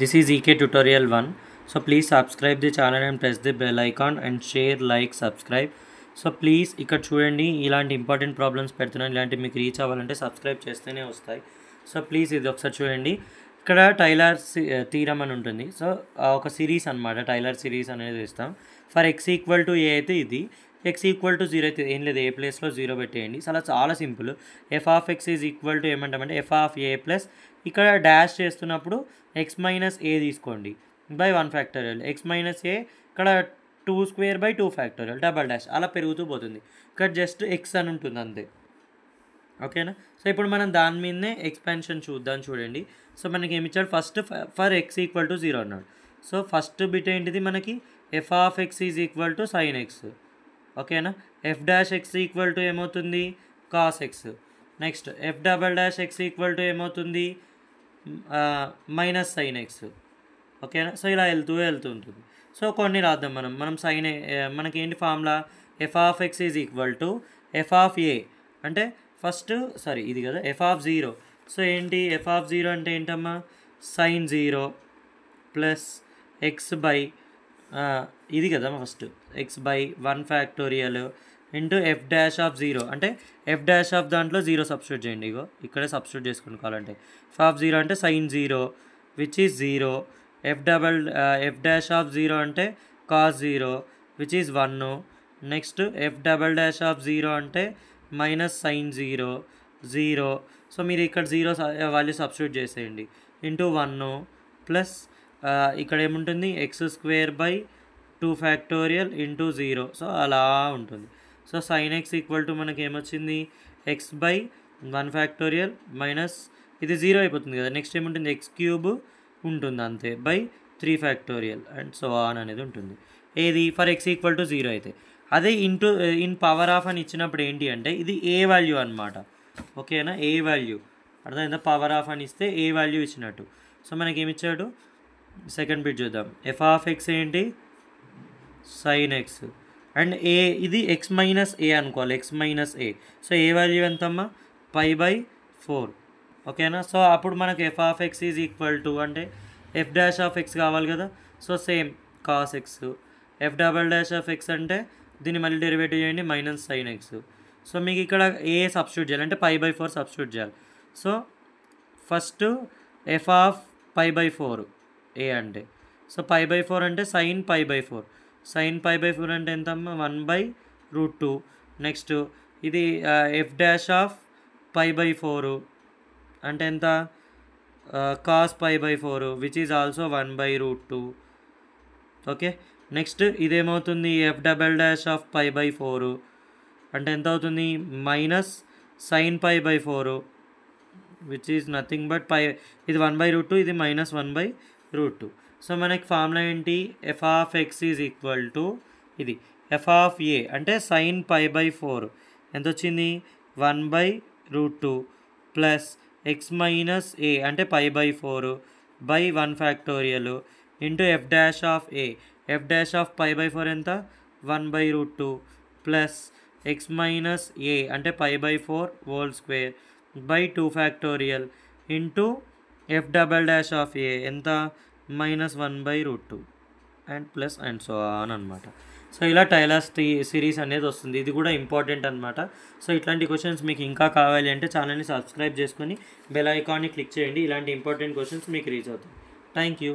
This is EK tutorial 1. So please subscribe the channel and press the bell icon and share, like, subscribe. So please ఇక్కడ చూడండి, ఇలాంటి important problems పెడుతున్నాను. ఇలాంటి మీకు reach అవ్వాలంటే subscribe చేస్తేనే వస్తాయి. సో ప్లీజ్ ఇది ఒకసారి చూడండి. ఇక్కడ టైలర్ థీరం అని ఉంటుంది. సో ఒక సిరీస్ అనమాట, టైలర్ సిరీస్ అనేది ఇస్తాం. ఫర్ ఎక్స్ ఈక్వల్ టు ఏ అయితే ఇది, ఎక్స్ ఈక్వల్ టు 0 అయితే ఏం లేదు, ఏ ప్లేస్లో 0 పెట్టేయండి. చాలా simple. F of x is equal to ఏమంటామంటే ఎఫ్ ఆఫ్ ఏ ప్లస్, ఇక్కడ డాష్ చేస్తున్నప్పుడు ఎక్స్ మైనస్ ఏ తీసుకోండి బై 1 ఫ్యాక్టోరియల్. ఎక్స్ మైనస్ ఏ ఇక్కడ 2 square by 2 factorial double dash అలా పెరుగుతూ పోతుంది. ఇక్కడ జస్ట్ ఎక్స్ అని ఉంటుంది అంతే, ఓకేనా. సో ఇప్పుడు మనం దాని మీదనే ఎక్స్పాన్షన్ చూద్దాం. చూడండి, సో మనకి ఏమి ఇచ్చాడు, first for x equal to 0 అన్నాడు. సో ఫస్ట్ బిట్ ఏంటిది మనకి, f of x is equal to sine x, ఓకేనా. F dash x equal to ఏమవుతుంది, cos x. Next F double dash x equal to ఏమవుతుంది, minus sine x, ఓకేనా. So ఇలా వెళ్తూ ఉంటుంది. సో కొన్ని రాద్దాం మనం సైన్, మనకేంటి formula, f of x is equal to f of a అంటే ఫస్ట్ ఇది కదా ఎఫ్ ఆఫ్ 0. సో ఏంటి ఎఫ్ ఆఫ్ 0 అంటే ఏంటమ్మా, సైన్ 0 ప్లస్ ఎక్స్ బై ఇది కదా first X by 1 factorial into f dash of 0 అంటే ఎఫ్ డాష్ ఆఫ్ దాంట్లో 0 సబ్స్టిట్యూట్ చేయండి. ఇగో ఇక్కడే సబ్స్టిట్యూట్ చేసుకుని కావాలంటే ఎఫ్ ఆఫ్ 0 అంటే sin 0 which is 0, F dash of 0 అంటే cos 0 which is 1. Next F double dash of 0 అంటే మైనస్ సైన్ 0. సో మీరు ఇక్కడ 0 వాల్యూ సబ్స్టిట్యూట్ చేసేయండి ఇంటూ 1 ప్లస్ ఇక్కడ ఏముంటుంది X square by 2 factorial into 0. So అలా ఉంటుంది. So sin X equal to మనకి ఏమొచ్చింది, ఎక్స్ బై 1 ఫ్యాక్టోరియల్ మైనస్ ఇది 0 అయిపోతుంది కదా. నెక్స్ట్ ఏముంటుంది, ఎక్స్ క్యూబ్ ఉంటుంది అంతే by 3 factorial and so on అనేది ఉంటుంది. ఏది ఫర్ ఎక్స్ ఈక్వల్ టు 0 అయితే. అదే ఇన్ పవర్ ఆఫ్ అని ఇచ్చినప్పుడు ఏంటి అంటే ఇది ఏ వాల్యూ అనమాట, ఓకేనా. ఏ వాల్యూ అర్థమైందా, పవర్ ఆఫ్ అని ఇస్తే ఏ వాల్యూ ఇచ్చినట్టు. సో మనకి ఏమి ఇచ్చాడు, సెకండ్ బిట్ చూద్దాం. ఎఫ్ ఆఫ్ ఎక్స్ ఏంటి, సైన్ ఎక్స్ అండ్ ఏ ఇది ఎక్స్ మైనస్ ఏ అనుకోవాలి, ఎక్స్ మైనస్ ఏ. సో ఏ వాల్యూ ఎంతమ్మా, π/4, ఓకేనా. సో అప్పుడు మనకు F of x is equal to అంటే ఎఫ్ డాష్ ఆఫ్ ఎక్స్ కావాలి కదా. So same cos X, F double dash of X అంటే దీన్ని మళ్ళీ డెరివేటివ్ చేయండి మైనస్ సైన్ ఎక్స్. సో మీకు ఇక్కడ ఏ సబ్స్టిట్యూట్ చేయాలి అంటే π/4 సబ్స్టిట్యూట్ చేయాలి. సో ఫస్ట్ ఎఫ్ ఆఫ్ π/4 ఏ అంటే, సో π/4 అంటే సైన్ π/4, సైన్ π/4 అంటే ఎంతమ్మా 1/√2. నెక్స్ట్ ఇది ఎఫ్ డాష్ ఆఫ్ π/4 అంటే ఎంత, cos π/4 which is also 1/√2, okay. Next ఇదేమవుతుంది, ఎఫ్ డబల్ డాష్ ఆఫ్ π/4 అంటే ఎంత అవుతుంది, minus sine π/4 which is nothing but ఇది 1/√2, ఇది మైనస్ 1/√2. సో మనకి ఫార్ములా ఏంటి, f of x is equal to ఇది ఎఫ్ ఆఫ్ ఏ అంటే సైన్ π/4 ఎంత వచ్చింది, 1/√2 ప్లస్ ఎక్స్ మైనస్ ఏ అంటే π/4 by 1 factorial into f dash of a, f dash of π/4 ఎంత 1/√2 ప్లస్ ఎక్స్ మైనస్ ఏ అంటే π/4 whole square by 2 factorial into f double dash of a ఎంత minus 1/√2 and plus and so on అనమాట. So ఇలా Taylor's series అనేది వస్తుంది. ఇది కూడా important అనమాట. సో ఇట్లాంటి క్వశ్చన్స్ మీకు ఇంకా కావాలి అంటే ఛానల్ని సబ్స్క్రైబ్ చేసుకొని బెల్ ఐకాన్ని క్లిక్ చేయండి. ఇలాంటి ఇంపార్టెంట్ క్వశ్చన్స్ మీకు రీచ్ అవుతాయి. Thank you.